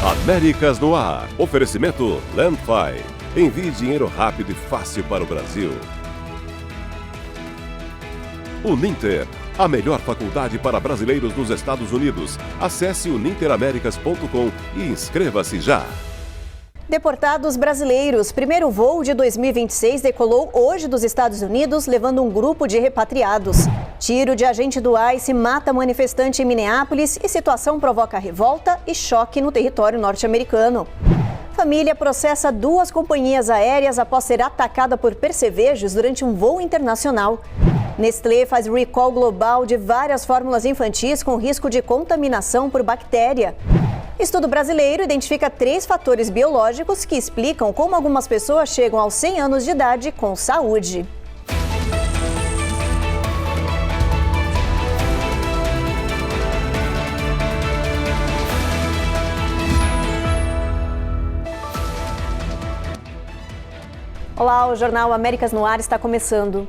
Américas no Ar. Oferecimento Landfi. Envie dinheiro rápido e fácil para o Brasil. Uninter. A melhor faculdade para brasileiros nos Estados Unidos. Acesse uninteraméricas.com e inscreva-se já. Deportados brasileiros. Primeiro voo de 2026 decolou hoje dos Estados Unidos, levando um grupo de repatriados. Tiro de agente do ICE mata manifestante em Minneapolis e situação provoca revolta e choque no território norte-americano. Família processa 2 companhias aéreas após ser atacada por percevejos durante um voo internacional. Nestlé faz recall global de várias fórmulas infantis com risco de contaminação por bactéria. Estudo brasileiro identifica 3 fatores biológicos que explicam como algumas pessoas chegam aos 100 anos de idade com saúde. Olá, o Jornal Américas no Ar está começando.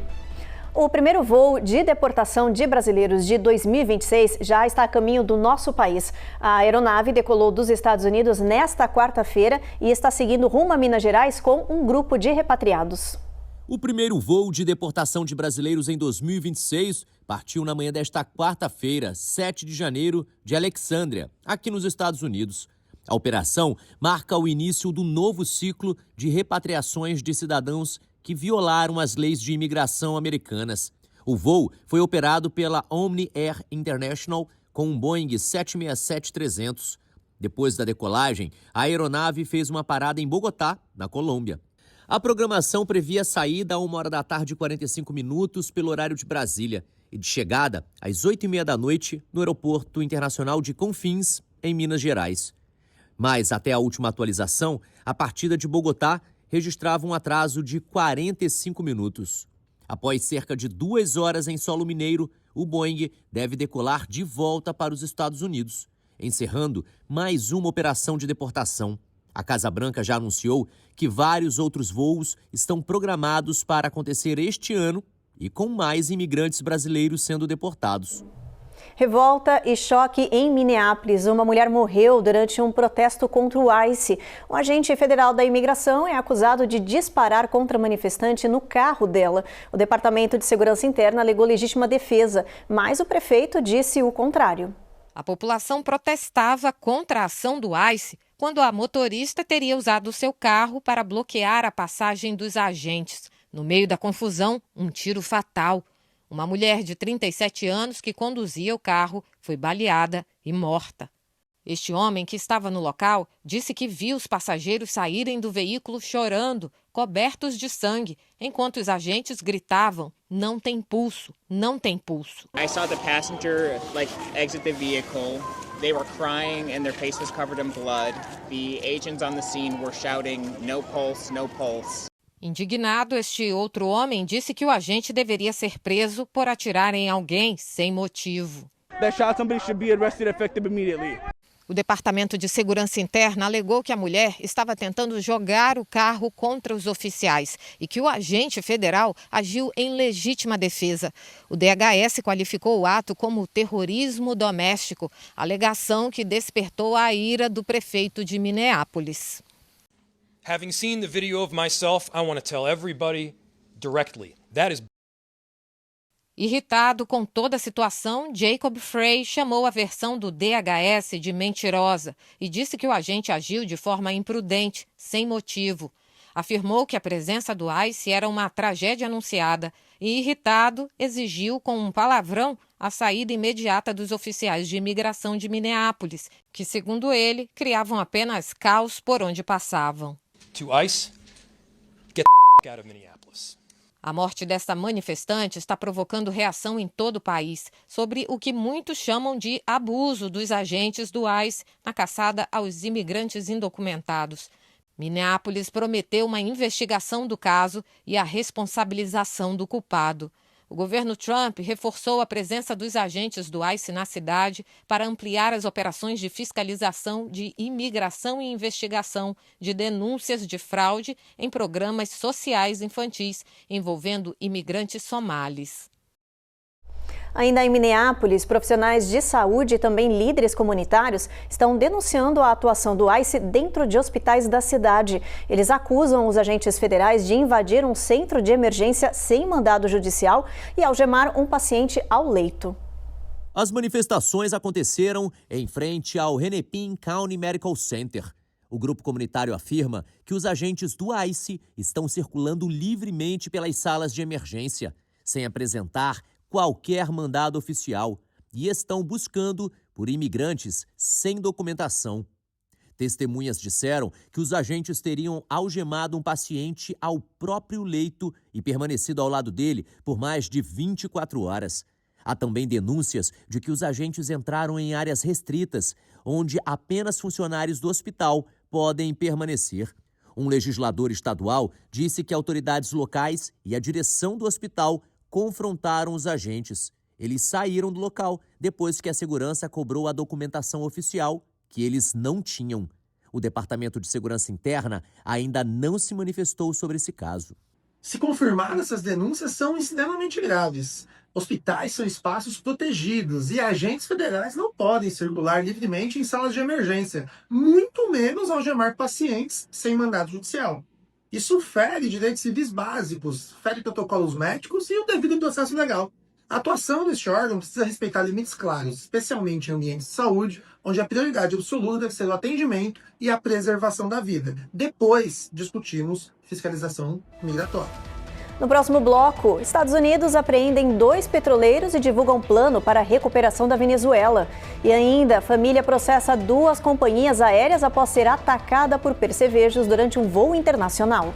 O primeiro voo de deportação de brasileiros de 2026 já está a caminho do nosso país. A aeronave decolou dos Estados Unidos nesta quarta-feira e está seguindo rumo a Minas Gerais com um grupo de repatriados. O primeiro voo de deportação de brasileiros em 2026 partiu na manhã desta quarta-feira, 7 de janeiro, de Alexandria, aqui nos Estados Unidos. A operação marca o início do novo ciclo de repatriações de cidadãos que violaram as leis de imigração americanas. O voo foi operado pela Omni Air International com um Boeing 767-300. Depois da decolagem, a aeronave fez uma parada em Bogotá, na Colômbia. A programação previa saída a 1h45 pelo horário de Brasília e de chegada às 8h30 da noite no Aeroporto Internacional de Confins, em Minas Gerais. Mas, até a última atualização, a partida de Bogotá registrava um atraso de 45 minutos. Após cerca de 2 horas em solo mineiro, o Boeing deve decolar de volta para os Estados Unidos, encerrando mais uma operação de deportação. A Casa Branca já anunciou que vários outros voos estão programados para acontecer este ano e com mais imigrantes brasileiros sendo deportados. Revolta e choque em Minneapolis. Uma mulher morreu durante um protesto contra o ICE. Um agente federal da imigração é acusado de disparar contra a manifestante no carro dela. O Departamento de Segurança Interna alegou legítima defesa, mas o prefeito disse o contrário. A população protestava contra a ação do ICE quando a motorista teria usado seu carro para bloquear a passagem dos agentes. No meio da confusão, um tiro fatal. Uma mulher de 37 anos que conduzia o carro foi baleada e morta. Este homem, que estava no local, disse que viu os passageiros saírem do veículo chorando, cobertos de sangue, enquanto os agentes gritavam: "Não tem pulso, não tem pulso". I saw the passenger exit the vehicle. They were crying and their face was covered in blood. The agents on the scene were shouting, "No pulse, no pulse". Indignado, este outro homem disse que o agente deveria ser preso por atirar em alguém sem motivo. O Departamento de Segurança Interna alegou que a mulher estava tentando jogar o carro contra os oficiais e que o agente federal agiu em legítima defesa. O DHS qualificou o ato como terrorismo doméstico, alegação que despertou a ira do prefeito de Minneapolis. Having seen the video of myself, I want to tell everybody directly. That is. Irritado com toda a situação, Jacob Frey chamou a versão do DHS de mentirosa e disse que o agente agiu de forma imprudente, sem motivo. Afirmou que a presença do ICE era uma tragédia anunciada e, irritado, exigiu com um palavrão a saída imediata dos oficiais de imigração de Minneapolis, que, segundo ele, criavam apenas caos por onde passavam. To ICE, get the out of Minneapolis. A morte desta manifestante está provocando reação em todo o país sobre o que muitos chamam de abuso dos agentes do ICE na caçada aos imigrantes indocumentados. Minneapolis prometeu uma investigação do caso e a responsabilização do culpado. O governo Trump reforçou a presença dos agentes do ICE na cidade para ampliar as operações de fiscalização de imigração e investigação de denúncias de fraude em programas sociais infantis envolvendo imigrantes somalis. Ainda em Minneapolis, profissionais de saúde e também líderes comunitários estão denunciando a atuação do ICE dentro de hospitais da cidade. Eles acusam os agentes federais de invadir um centro de emergência sem mandado judicial e algemar um paciente ao leito. As manifestações aconteceram em frente ao Hennepin County Medical Center. O grupo comunitário afirma que os agentes do ICE estão circulando livremente pelas salas de emergência, sem apresentar qualquer mandado oficial, e estão buscando por imigrantes sem documentação. Testemunhas disseram que os agentes teriam algemado um paciente ao próprio leito e permanecido ao lado dele por mais de 24 horas. Há também denúncias de que os agentes entraram em áreas restritas, onde apenas funcionários do hospital podem permanecer. Um legislador estadual disse que autoridades locais e a direção do hospital confrontaram os agentes. Eles saíram do local depois que a segurança cobrou a documentação oficial que eles não tinham. O Departamento de Segurança Interna ainda não se manifestou sobre esse caso. Se confirmadas, essas denúncias são extremamente graves. Hospitais são espaços protegidos e agentes federais não podem circular livremente em salas de emergência, muito menos algemar pacientes sem mandado judicial. Isso fere direitos civis básicos, fere protocolos médicos e o devido processo legal. A atuação deste órgão precisa respeitar limites claros, especialmente em ambientes de saúde, onde a prioridade absoluta deve ser o atendimento e a preservação da vida. Depois, discutimos fiscalização migratória. No próximo bloco, Estados Unidos apreendem 2 petroleiros e divulgam plano para a recuperação da Venezuela. E ainda, a família processa 2 companhias aéreas após ser atacada por percevejos durante um voo internacional.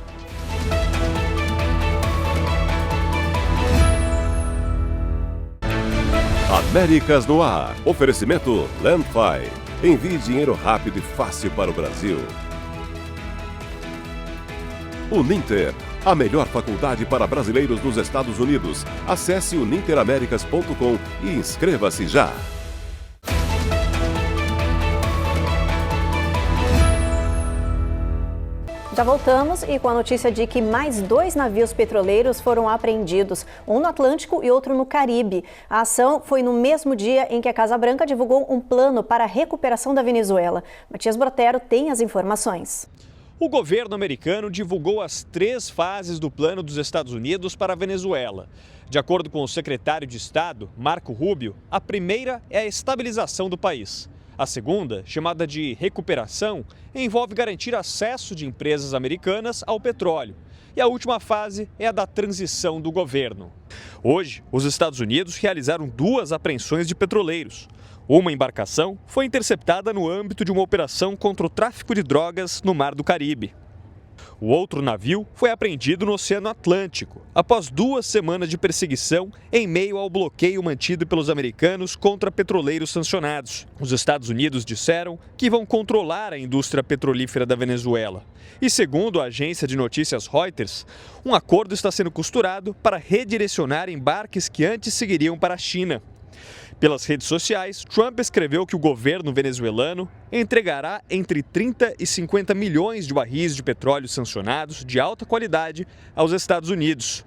Américas no Ar. Oferecimento Landfi. Envie dinheiro rápido e fácil para o Brasil. Uninter. A melhor faculdade para brasileiros nos Estados Unidos. Acesse uninteraméricas.com e inscreva-se já. Já voltamos e com a notícia de que mais 2 navios petroleiros foram apreendidos, um no Atlântico e outro no Caribe. A ação foi no mesmo dia em que a Casa Branca divulgou um plano para a recuperação da Venezuela. Matias Brotero tem as informações. O governo americano divulgou as 3 fases do plano dos Estados Unidos para a Venezuela. De acordo com o secretário de Estado, Marco Rubio, a primeira é a estabilização do país. A segunda, chamada de recuperação, envolve garantir acesso de empresas americanas ao petróleo. E a última fase é a da transição do governo. Hoje, os Estados Unidos realizaram 2 apreensões de petroleiros. Uma embarcação foi interceptada no âmbito de uma operação contra o tráfico de drogas no Mar do Caribe. O outro navio foi apreendido no Oceano Atlântico, após 2 semanas de perseguição em meio ao bloqueio mantido pelos americanos contra petroleiros sancionados. Os Estados Unidos disseram que vão controlar a indústria petrolífera da Venezuela. E segundo a agência de notícias Reuters, um acordo está sendo costurado para redirecionar embarques que antes seguiriam para a China. Pelas redes sociais, Trump escreveu que o governo venezuelano entregará entre 30 e 50 milhões de barris de petróleo sancionados de alta qualidade aos Estados Unidos.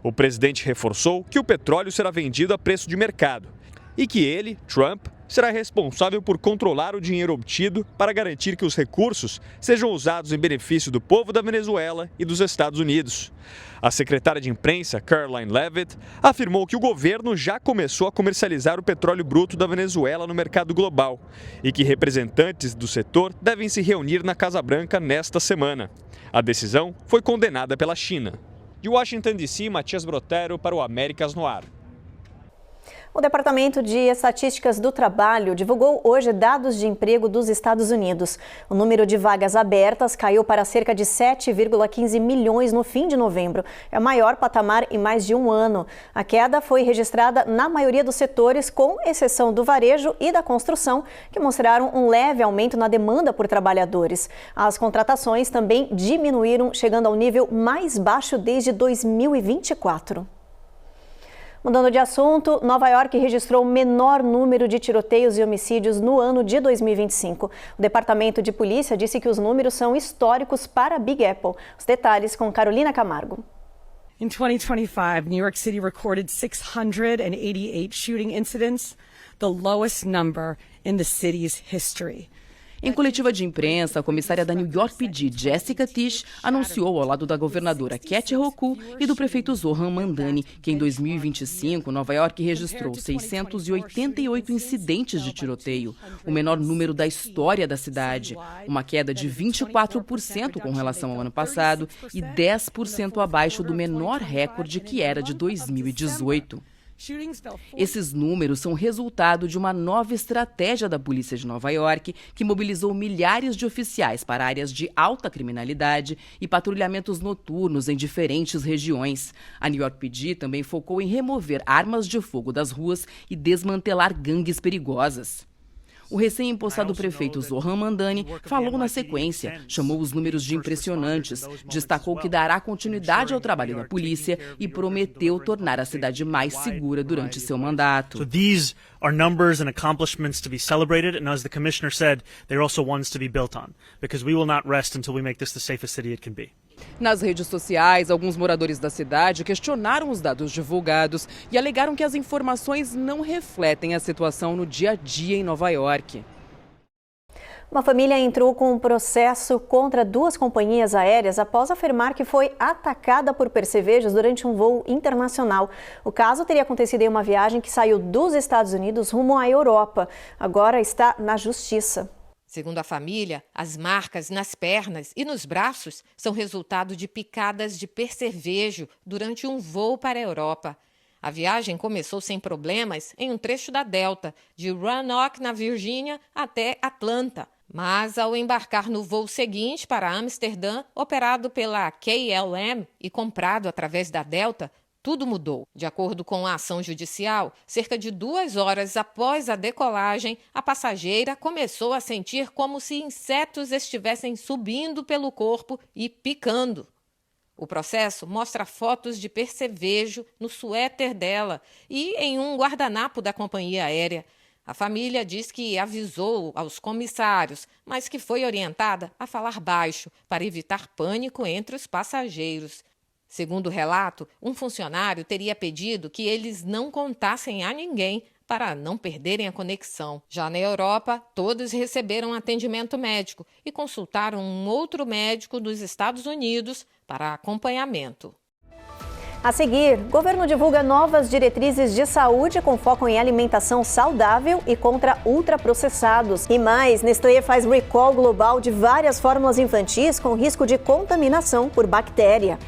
O presidente reforçou que o petróleo será vendido a preço de mercado e que ele, Trump, será responsável por controlar o dinheiro obtido para garantir que os recursos sejam usados em benefício do povo da Venezuela e dos Estados Unidos. A secretária de imprensa, Karoline Leavitt, afirmou que o governo já começou a comercializar o petróleo bruto da Venezuela no mercado global e que representantes do setor devem se reunir na Casa Branca nesta semana. A decisão foi condenada pela China. De Washington, D.C., Matias Brotero para o Américas no Ar. O Departamento de Estatísticas do Trabalho divulgou hoje dados de emprego dos Estados Unidos. O número de vagas abertas caiu para cerca de 7,15 milhões no fim de novembro. É o maior patamar em mais de um ano. A queda foi registrada na maioria dos setores, com exceção do varejo e da construção, que mostraram um leve aumento na demanda por trabalhadores. As contratações também diminuíram, chegando ao nível mais baixo desde 2024. Mudando de assunto, Nova York registrou o menor número de tiroteios e homicídios no ano de 2025. O Departamento de Polícia disse que os números são históricos para a Big Apple. Os detalhes com Carolina Camargo. In 2025, New York City recorded 688 shooting incidents, the lowest number in the city's history. Em coletiva de imprensa, a comissária da New York PD, Jessica Tisch, anunciou ao lado da governadora Kathy Hochul e do prefeito Zohran Mamdani que em 2025 Nova York registrou 688 incidentes de tiroteio, o menor número da história da cidade, uma queda de 24% com relação ao ano passado e 10% abaixo do menor recorde que era de 2018. Esses números são resultado de uma nova estratégia da polícia de Nova York, que mobilizou milhares de oficiais para áreas de alta criminalidade e patrulhamentos noturnos em diferentes regiões. A New York PD também focou em remover armas de fogo das ruas e desmantelar gangues perigosas. O recém-impossado prefeito Zohran Mamdani falou na sequência, chamou os números de impressionantes, destacou que dará continuidade ao trabalho da polícia e prometeu tornar a cidade mais segura durante seu mandato. So these are numbers and accomplishments to be celebrated, and as the commissioner said, they're also ones to be built on, because we will not rest until we make this the safest city it can be. Nas redes sociais, alguns moradores da cidade questionaram os dados divulgados e alegaram que as informações não refletem a situação no dia a dia em Nova York. Uma família entrou com um processo contra 2 companhias aéreas após afirmar que foi atacada por percevejos durante um voo internacional. O caso teria acontecido em uma viagem que saiu dos Estados Unidos rumo à Europa. Agora está na justiça. Segundo a família, as marcas nas pernas e nos braços são resultado de picadas de percevejo durante um voo para a Europa. A viagem começou sem problemas em um trecho da Delta, de Roanoke, na Virgínia, até Atlanta. Mas, ao embarcar no voo seguinte para Amsterdã, operado pela KLM e comprado através da Delta, tudo mudou. De acordo com a ação judicial, cerca de 2 horas após a decolagem, a passageira começou a sentir como se insetos estivessem subindo pelo corpo e picando. O processo mostra fotos de percevejo no suéter dela e em um guardanapo da companhia aérea. A família diz que avisou aos comissários, mas que foi orientada a falar baixo para evitar pânico entre os passageiros. Segundo o relato, um funcionário teria pedido que eles não contassem a ninguém para não perderem a conexão. Já na Europa, todos receberam atendimento médico e consultaram um outro médico dos Estados Unidos para acompanhamento. A seguir, o governo divulga novas diretrizes de saúde com foco em alimentação saudável e contra ultraprocessados. E mais, Nestlé faz recall global de várias fórmulas infantis com risco de contaminação por bactéria.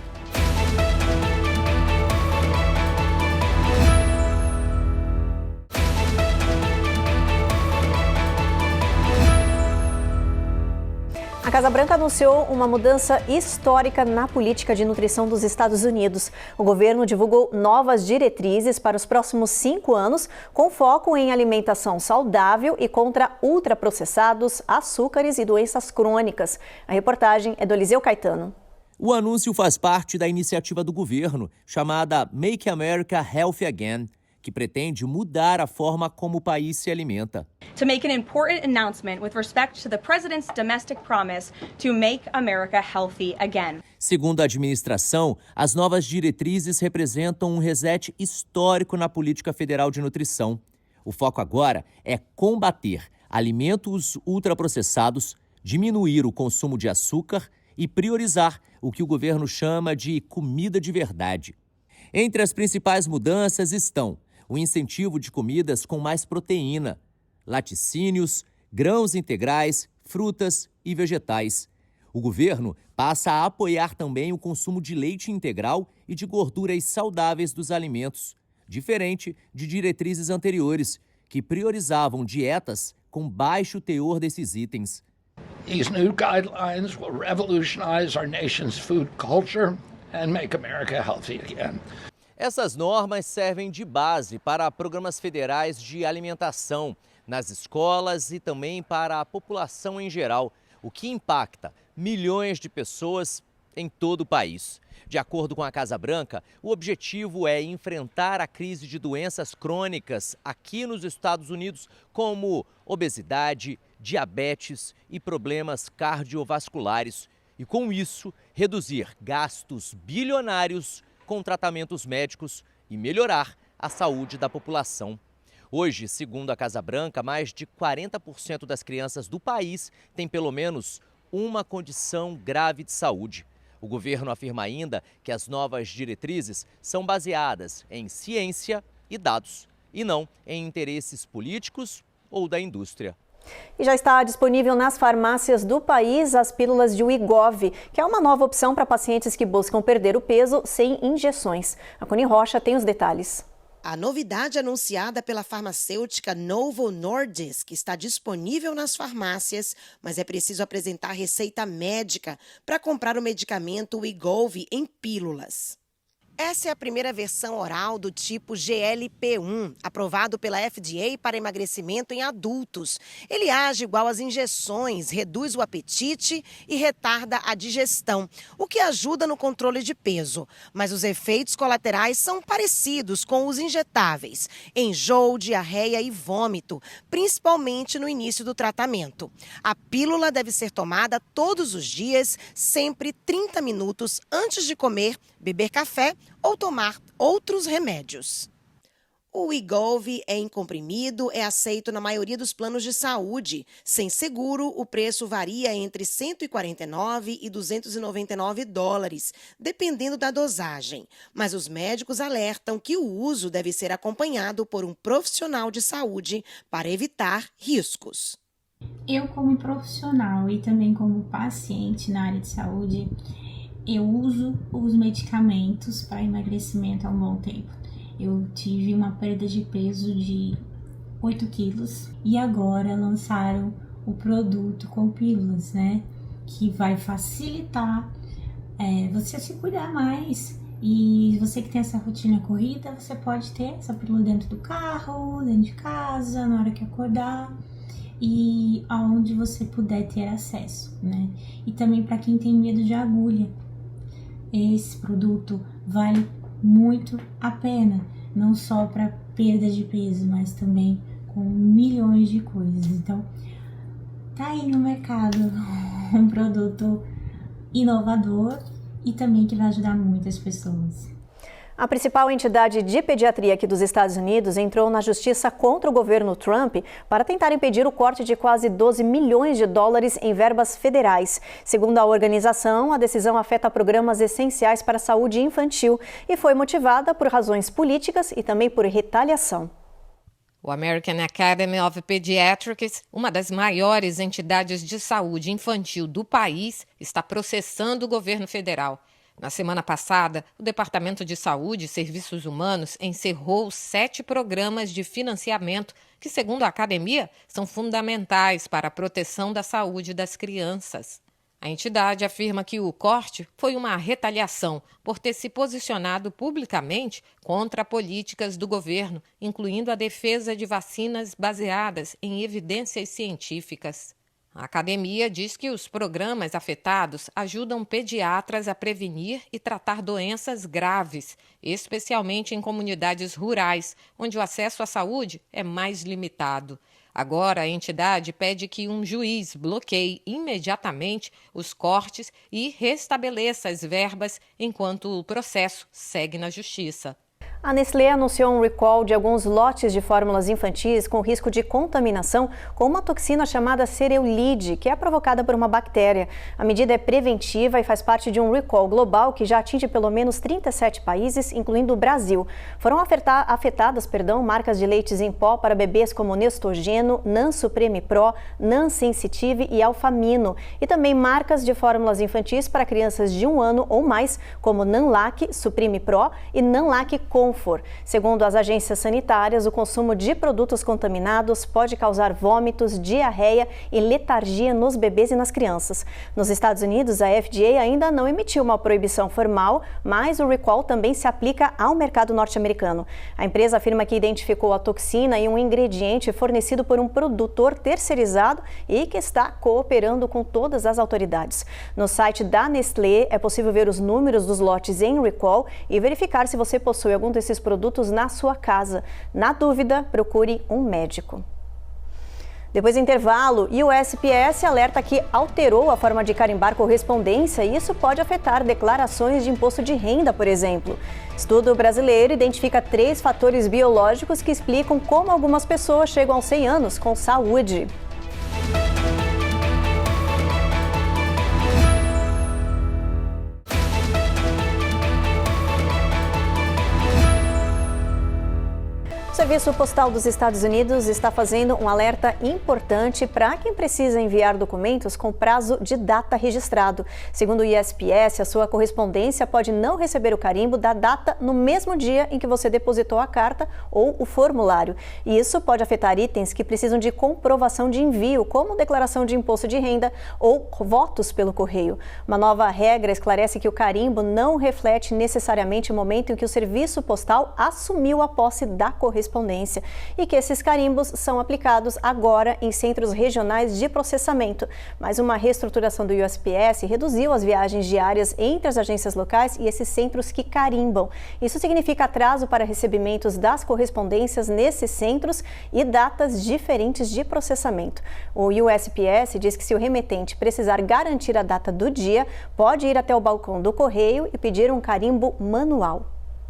A Casa Branca anunciou uma mudança histórica na política de nutrição dos Estados Unidos. O governo divulgou novas diretrizes para os próximos 5 anos, com foco em alimentação saudável e contra ultraprocessados, açúcares e doenças crônicas. A reportagem é do Eliseu Caetano. O anúncio faz parte da iniciativa do governo, chamada Make America Healthy Again, que pretende mudar a forma como o país se alimenta. To make an important announcement with respect to the president's domestic promise to make America healthy again. Segundo a administração, as novas diretrizes representam um reset histórico na política federal de nutrição. O foco agora é combater alimentos ultraprocessados, diminuir o consumo de açúcar e priorizar o que o governo chama de comida de verdade. Entre as principais mudanças estão o incentivo de comidas com mais proteína, laticínios, grãos integrais, frutas e vegetais. O governo passa a apoiar também o consumo de leite integral e de gorduras saudáveis dos alimentos, diferente de diretrizes anteriores, que priorizavam dietas com baixo teor desses itens. These new guidelines will revolutionize our nation's food culture and make America healthy again. Essas normas servem de base para programas federais de alimentação nas escolas e também para a população em geral, o que impacta milhões de pessoas em todo o país. De acordo com a Casa Branca, o objetivo é enfrentar a crise de doenças crônicas aqui nos Estados Unidos, como obesidade, diabetes e problemas cardiovasculares, e com isso reduzir gastos bilionários com com tratamentos médicos e melhorar a saúde da população. Hoje, segundo a Casa Branca, mais de 40% das crianças do país têm pelo menos uma condição grave de saúde. O governo afirma ainda que as novas diretrizes são baseadas em ciência e dados, e não em interesses políticos ou da indústria. E já está disponível nas farmácias do país as pílulas de Wegovy, que é uma nova opção para pacientes que buscam perder o peso sem injeções. A Coni Rocha tem os detalhes. A novidade anunciada pela farmacêutica Novo Nordisk está disponível nas farmácias, mas é preciso apresentar receita médica para comprar o medicamento Wegovy em pílulas. Essa é a primeira versão oral do tipo GLP-1, aprovado pela FDA para emagrecimento em adultos. Ele age igual às injeções, reduz o apetite e retarda a digestão, o que ajuda no controle de peso. Mas os efeitos colaterais são parecidos com os injetáveis: enjoo, diarreia e vômito, principalmente no início do tratamento. A pílula deve ser tomada todos os dias, sempre 30 minutos antes de comer, beber café ou tomar outros remédios. O Wegovy é em comprimido, é aceito na maioria dos planos de saúde. Sem seguro, o preço varia entre $149 e $299, dependendo da dosagem. Mas os médicos alertam que o uso deve ser acompanhado por um profissional de saúde para evitar riscos. Eu, como profissional e também como paciente na área de saúde, eu uso os medicamentos para emagrecimento há um bom tempo. Eu tive uma perda de peso de 8 quilos e agora lançaram o produto com pílulas, né? Que vai facilitar você se cuidar mais. E você que tem essa rotina corrida, você pode ter essa pílula dentro do carro, dentro de casa, na hora que acordar e aonde você puder ter acesso, né? E também para quem tem medo de agulha. Esse produto vale muito a pena, não só para perda de peso, mas também com milhões de coisas. Então, tá aí no mercado um produto inovador e também que vai ajudar muitas pessoas. A principal entidade de pediatria aqui dos Estados Unidos entrou na justiça contra o governo Trump para tentar impedir o corte de quase $12 milhões em verbas federais. Segundo a organização, a decisão afeta programas essenciais para a saúde infantil e foi motivada por razões políticas e também por retaliação. O American Academy of Pediatrics, uma das maiores entidades de saúde infantil do país, está processando o governo federal. Na semana passada, o Departamento de Saúde e Serviços Humanos encerrou 7 programas de financiamento que, segundo a academia, são fundamentais para a proteção da saúde das crianças. A entidade afirma que o corte foi uma retaliação por ter se posicionado publicamente contra políticas do governo, incluindo a defesa de vacinas baseadas em evidências científicas. A academia diz que os programas afetados ajudam pediatras a prevenir e tratar doenças graves, especialmente em comunidades rurais, onde o acesso à saúde é mais limitado. Agora, a entidade pede que um juiz bloqueie imediatamente os cortes e restabeleça as verbas enquanto o processo segue na justiça. A Nestlé anunciou um recall de alguns lotes de fórmulas infantis com risco de contaminação com uma toxina chamada cereulide, que é provocada por uma bactéria. A medida é preventiva e faz parte de um recall global que já atinge pelo menos 37 países, incluindo o Brasil. Foram afetadas marcas de leites em pó para bebês como Nestogeno, Nan Supreme Pro, Nan Sensitive e Alfamino. E também marcas de fórmulas infantis para crianças de 1 ano ou mais, como Nanlac, Supreme Pro e Nanlac Comfort. Segundo as agências sanitárias, o consumo de produtos contaminados pode causar vômitos, diarreia e letargia nos bebês e nas crianças. Nos Estados Unidos, a FDA ainda não emitiu uma proibição formal, mas o recall também se aplica ao mercado norte-americano. A empresa afirma que identificou a toxina em um ingrediente fornecido por um produtor terceirizado e que está cooperando com todas as autoridades. No site da Nestlé é possível ver os números dos lotes em recall e verificar se você possui algum desses produtos na sua casa. Na dúvida, procure um médico. Depois do intervalo, e o USPS alerta que alterou a forma de carimbar correspondência e isso pode afetar declarações de imposto de renda, por exemplo. Estudo brasileiro identifica 3 fatores biológicos que explicam como algumas pessoas chegam aos 100 anos com saúde. O Serviço Postal dos Estados Unidos está fazendo um alerta importante para quem precisa enviar documentos com prazo de data registrado. Segundo o USPS, a sua correspondência pode não receber o carimbo da data no mesmo dia em que você depositou a carta ou o formulário. E isso pode afetar itens que precisam de comprovação de envio, como declaração de imposto de renda ou votos pelo correio. Uma nova regra esclarece que o carimbo não reflete necessariamente o momento em que o Serviço Postal assumiu a posse da correspondência e que esses carimbos são aplicados agora em centros regionais de processamento. Mas uma reestruturação do USPS reduziu as viagens diárias entre as agências locais e esses centros que carimbam. Isso significa atraso para recebimentos das correspondências nesses centros e datas diferentes de processamento. O USPS diz que se o remetente precisar garantir a data do dia, pode ir até o balcão do correio e pedir um carimbo manual.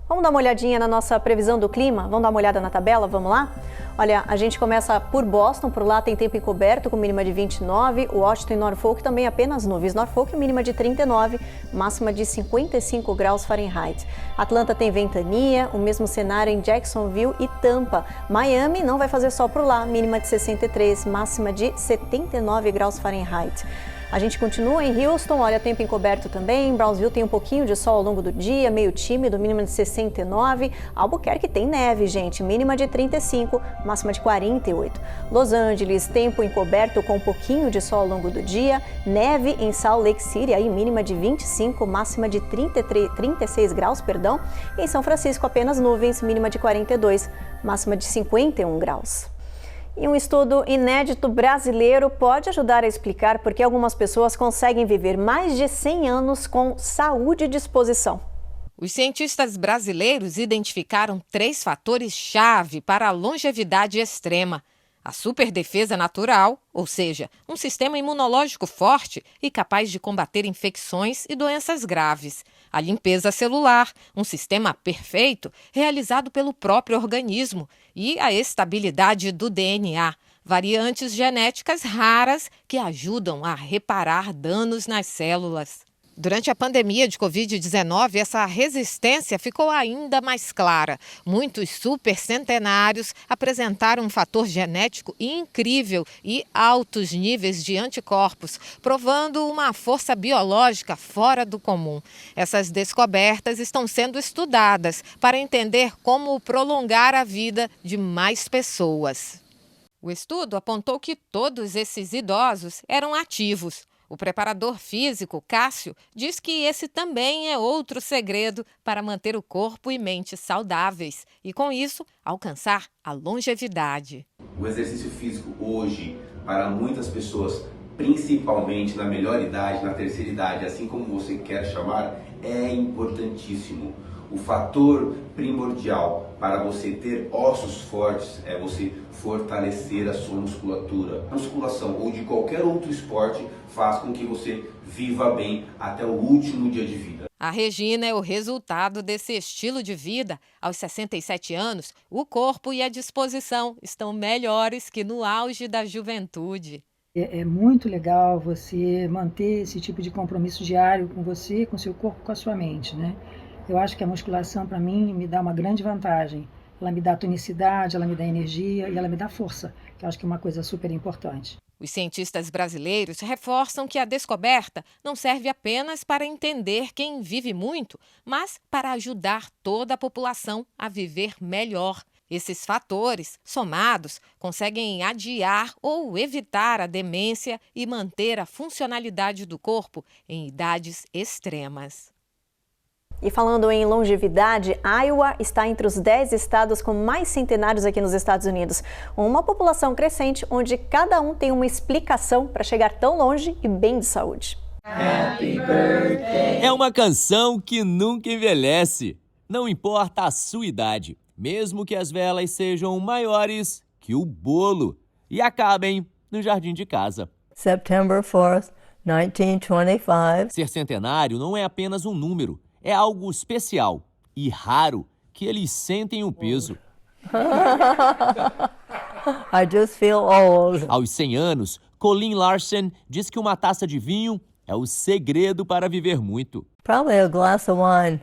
Vamos dar uma olhadinha na nossa previsão do clima? Vamos dar uma olhada na tabela? Vamos lá? Olha, a gente começa por Boston, por lá tem tempo encoberto com mínima de 29, Washington e Norfolk também apenas nuvens. Norfolk mínima de 39, máxima de 55 graus Fahrenheit. Atlanta tem ventania, o mesmo cenário em Jacksonville e Tampa. Miami não vai fazer sol por lá, mínima de 63, máxima de 79 graus Fahrenheit. A gente continua em Houston, olha, tempo encoberto também. Brownsville tem um pouquinho de sol ao longo do dia, meio tímido, mínima de 69. Albuquerque tem neve, gente, mínima de 35, máxima de 48. Los Angeles, tempo encoberto com um pouquinho de sol ao longo do dia. Neve em Salt Lake City, aí mínima de 25, máxima de 36 graus, perdão. E em São Francisco, apenas nuvens, mínima de 42, máxima de 51 graus. E um estudo inédito brasileiro pode ajudar a explicar por que algumas pessoas conseguem viver mais de 100 anos com saúde e disposição. Os cientistas brasileiros identificaram 3 fatores-chave para a longevidade extrema. A superdefesa natural, ou seja, um sistema imunológico forte e capaz de combater infecções e doenças graves. A limpeza celular, um sistema perfeito realizado pelo próprio organismo. E a estabilidade do DNA, variantes genéticas raras que ajudam a reparar danos nas células. Durante a pandemia de Covid-19, essa resistência ficou ainda mais clara. Muitos supercentenários apresentaram um fator genético incrível e altos níveis de anticorpos, provando uma força biológica fora do comum. Essas descobertas estão sendo estudadas para entender como prolongar a vida de mais pessoas. O estudo apontou que todos esses idosos eram ativos. O preparador físico, Cássio, diz que esse também é outro segredo para manter o corpo e mente saudáveis e, com isso, alcançar a longevidade. O exercício físico hoje, para muitas pessoas, principalmente na melhor idade, na terceira idade, assim como você quer chamar, é importantíssimo. O fator primordial para você ter ossos fortes é você fortalecer a sua musculatura. A musculação ou de qualquer outro esporte faz com que você viva bem até o último dia de vida. A Regina é o resultado desse estilo de vida. Aos 67 anos, o corpo e a disposição estão melhores que no auge da juventude. É muito legal você manter esse tipo de compromisso diário com você, com seu corpo, com a sua mente, né? Eu acho que a musculação, para mim, me dá uma grande vantagem. Ela me dá tonicidade, ela me dá energia e ela me dá força, que eu acho que é uma coisa super importante. Os cientistas brasileiros reforçam que a descoberta não serve apenas para entender quem vive muito, mas para ajudar toda a população a viver melhor. Esses fatores, somados, conseguem adiar ou evitar a demência e manter a funcionalidade do corpo em idades extremas. E falando em longevidade, Iowa está entre os 10 estados com mais centenários aqui nos Estados Unidos. Uma população crescente onde cada um tem uma explicação para chegar tão longe e bem de saúde. Happy birthday. É uma canção que nunca envelhece. Não importa a sua idade, mesmo que as velas sejam maiores que o bolo e acabem no jardim de casa. September 4th, 1925. Ser centenário não é apenas um número, é algo especial e raro que eles sentem o peso. I just feel old. Aos 100 anos, Colleen Larsen diz que uma taça de vinho é o segredo para viver muito. Probably a glass of wine.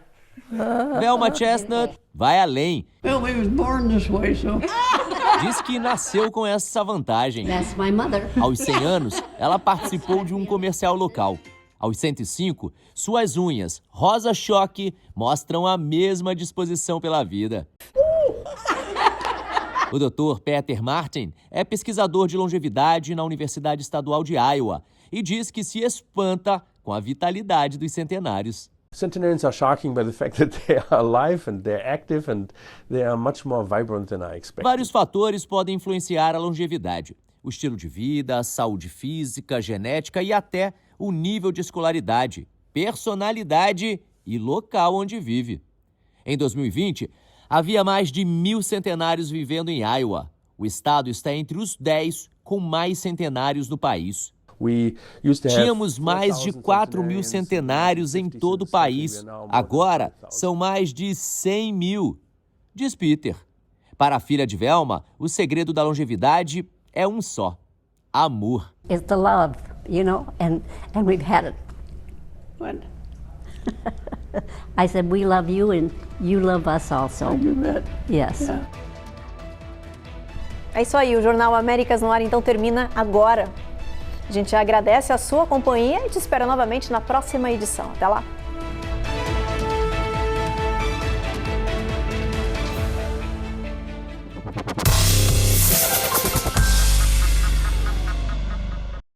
Velma Chestnut vai além. Well, we was born this way, so. Diz que nasceu com essa vantagem. That's my mother. Aos 100 anos, ela participou de um comercial local. Aos 105, suas unhas rosa choque mostram a mesma disposição pela vida. O Dr. Peter Martin é pesquisador de longevidade na Universidade Estadual de Iowa e diz que se espanta com a vitalidade dos centenários. Centenarians are shocking by the fact that they are alive and they're active and they are much more vibrant than I expected. Vários fatores podem influenciar a longevidade. O estilo de vida, a saúde física, genética e até o nível de escolaridade, personalidade e local onde vive. Em 2020, havia mais de 1.000 centenários vivendo em Iowa. O estado está entre os 10 com mais centenários no país. Tínhamos mais de 4.000 centenários em todo o país. Agora, são mais de 100.000, diz Peter. Para a filha de Velma, o segredo da longevidade é um só: amor. It's the love, you know, and we've had it. What? I said we love you and you love us also. You bet. Yes. Yeah. É isso aí, o Jornal Américas no Ar então termina agora. A gente agradece a sua companhia e te espera novamente na próxima edição. Até lá!